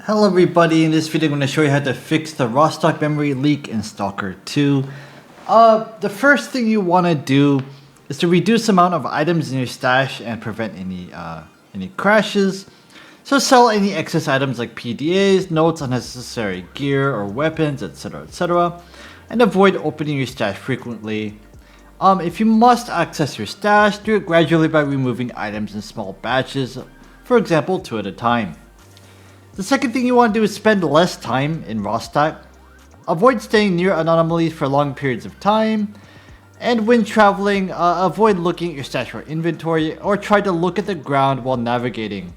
Hello everybody, in this video I'm going to show you how to fix the raw stock memory leak in Stalker 2. The first thing you want to do is to reduce the amount of items in your stash and prevent any crashes. So sell any excess items like PDAs, notes, unnecessary gear or weapons, etc. And avoid opening your stash frequently. If you must access your stash, do it gradually by removing items in small batches, for example 2 at a time. The second thing you want to do is spend less time in raw stack. Avoid staying near anomalies for long periods of time. And when traveling, avoid looking at your stash or inventory, or try to look at the ground while navigating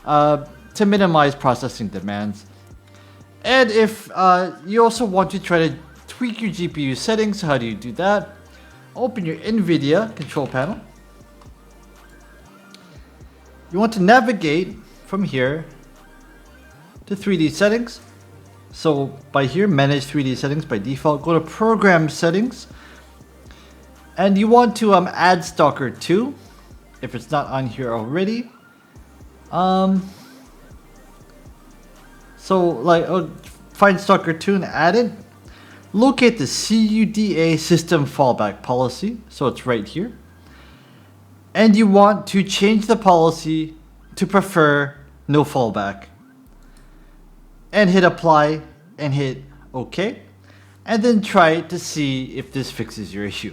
to minimize processing demands. And if you also want to try to tweak your GPU settings, how do you do that? Open your NVIDIA control panel. You want to navigate from here to 3D settings. So by here, manage 3D settings by default, go to program settings, and you want to add Stalker 2 if it's not on here already. Find Stalker 2 and add it. Locate the CUDA system fallback policy, so it's right here. And you want to change the policy to prefer no fallback. And hit apply and hit OK. And then try to see if this fixes your issue.